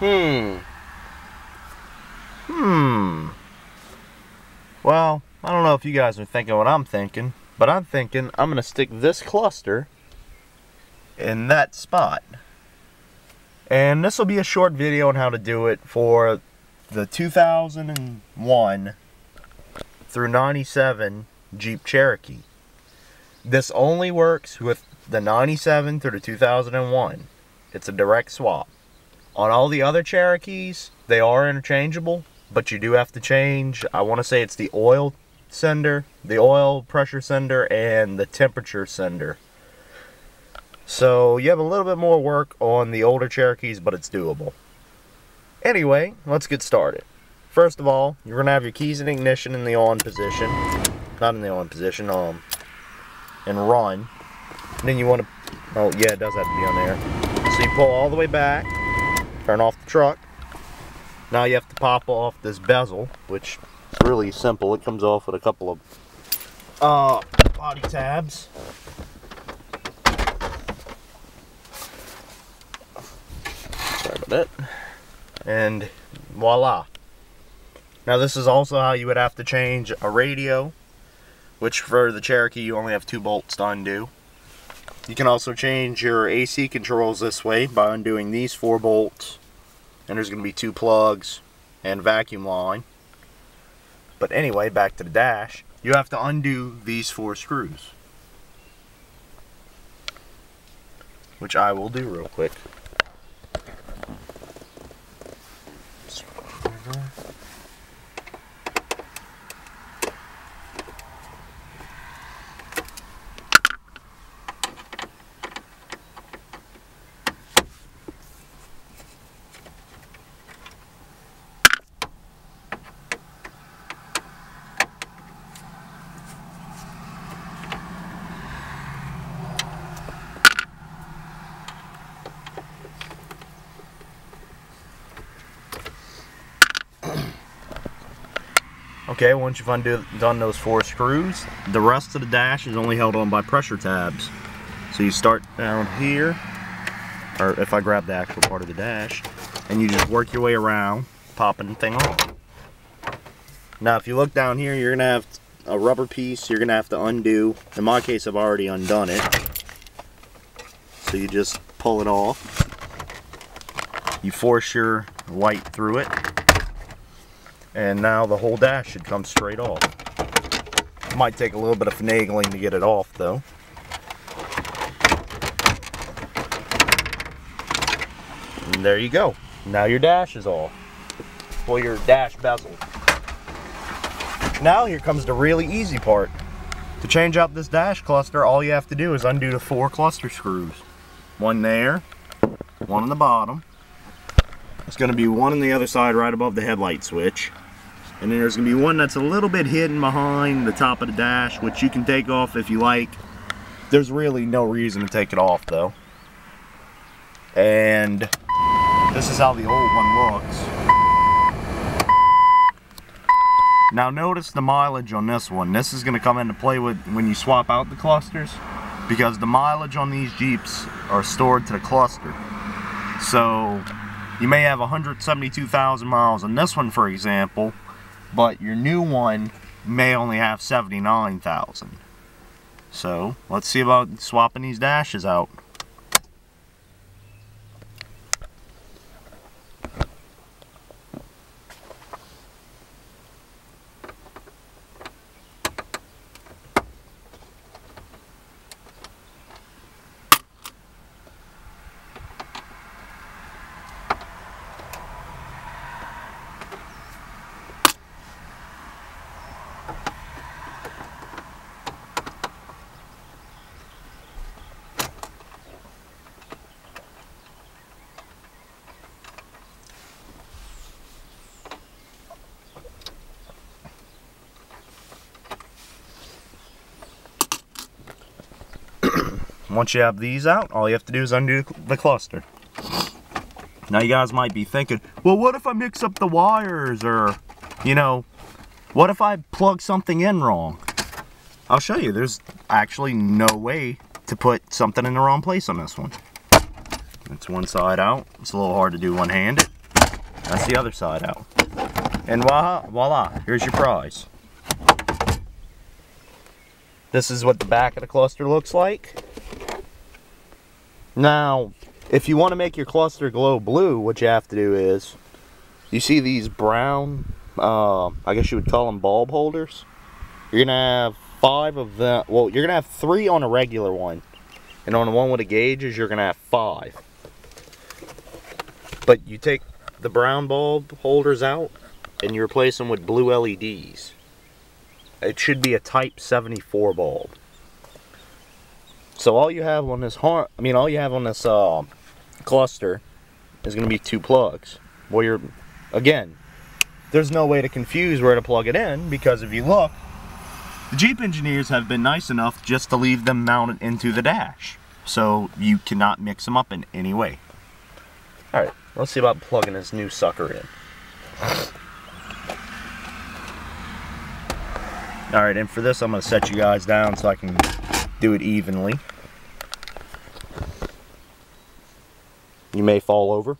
Well, I don't know if you guys are thinking what I'm thinking, but I'm thinking I'm going to stick this cluster in that spot. And this will be a short video on how to do it for the 2001 through 97 Jeep Cherokee. This only works with the 97 through the 2001. It's a direct swap. On all the other Cherokees, they are interchangeable, but you do have to change, I want to say it's the oil sender, the oil pressure sender, and the temperature sender. So you have a little bit more work on the older Cherokees, but it's doable. Anyway, let's get started. First of all, you're going to have your keys and ignition in the on position. Not in the on position, and run. And then you want to, oh yeah, it does have to be on there. So you pull all the way back, turn off the truck. Now you have to pop off this bezel, which is really simple. It comes off with a couple of body tabs. Sorry about that. And voila. Now this is also how you would have to change a radio, which for the Cherokee you only have 2 bolts to undo. You can also change your AC controls this way by undoing these 4 bolts. And there's going to be 2 plugs and vacuum line. But anyway, back to the dash. You have to undo these 4 screws, which I will do real quick. Okay, once you've done those 4 screws, the rest of the dash is only held on by pressure tabs. So you start down here, or if I grab the actual part of the dash, and you just work your way around, popping the thing off. Now if you look down here, you're going to have a rubber piece you're going to have to undo. In my case, I've already undone it. So you just pull it off. You force your light through it. And now the whole dash should come straight off. It might take a little bit of finagling to get it off though. And there you go. Now your dash is off. Pull your dash bezel. Now here comes the really easy part. To change out this dash cluster, all you have to do is undo the 4 cluster screws. 1 there, 1 on the bottom. There's going to be 1 on the other side right above the headlight switch. And then there's going to be 1 that's a little bit hidden behind the top of the dash, which you can take off if you like. There's really no reason to take it off though. And this is how the old one looks. Now notice the mileage on this one. This is going to come into play with when you swap out the clusters, because the mileage on these Jeeps are stored to the cluster. So you may have 172,000 miles on this one, for example, but your new one may only have 79,000. So let's see about swapping these dashes out. Once you have these out, all you have to do is undo the cluster. Now you guys might be thinking, well, what if I mix up the wires, or, you know, what if I plug something in wrong? I'll show you. There's actually no way to put something in the wrong place on this one. It's one side out. It's a little hard to do one-handed. That's the other side out. And voila, here's your prize. This is what the back of the cluster looks like. Now, if you want to make your cluster glow blue, what you have to do is, you see these brown, I guess you would call them bulb holders? You're going to have 5 of them. Well, you're going to have 3 on a regular one. And on the one with the gauges, you're going to have 5. But you take the brown bulb holders out, and you replace them with blue LEDs. It should be a Type 74 bulb. So all you have on this cluster is going to be 2 plugs. Well, again, there's no way to confuse where to plug it in, because if you look, the Jeep engineers have been nice enough just to leave them mounted into the dash, so you cannot mix them up in any way. All right, let's see about plugging this new sucker in. Alright, and for this I'm going to set you guys down so I can do it evenly. You may fall over.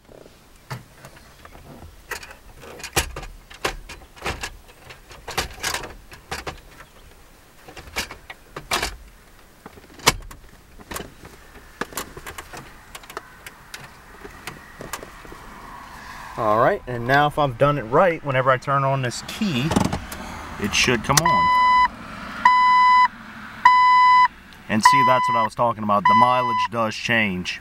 Alright, and now if I've done it right, whenever I turn on this key, it should come on. And see, that's what I was talking about. The mileage does change.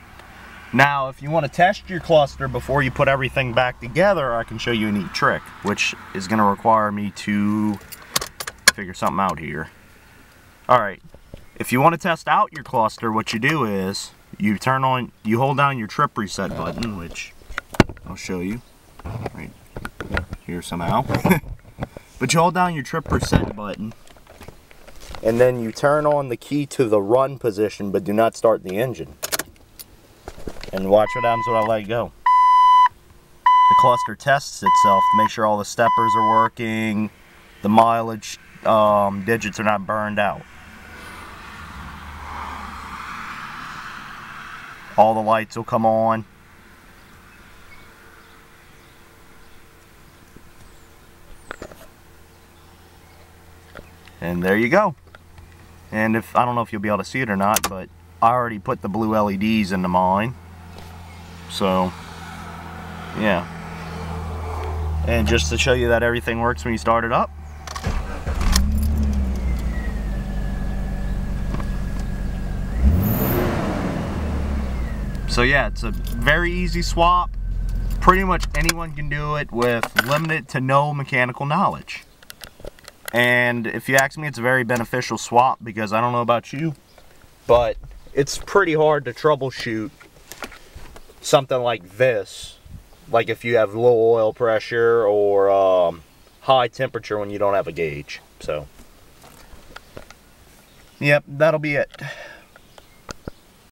Now, if you want to test your cluster before you put everything back together, I can show you a neat trick, which is going to require me to figure something out here. Alright, if you want to test out your cluster, what you do is, you hold down your trip reset button, which I'll show you right here somehow. But you hold down your trip reset button, and then you turn on the key to the run position, but do not start the engine. And watch what happens when I let it go. The cluster tests itself to make sure all the steppers are working, the mileage digits are not burned out. All the lights will come on. And there you go. And I don't know if you'll be able to see it or not, but I already put the blue LEDs into mine. So, yeah. And just to show you that everything works when you start it up. So yeah, it's a very easy swap. Pretty much anyone can do it with limited to no mechanical knowledge. And if you ask me, it's a very beneficial swap, because I don't know about you, but it's pretty hard to troubleshoot something like this, like if you have low oil pressure or high temperature when you don't have a gauge. So, yep, that'll be it.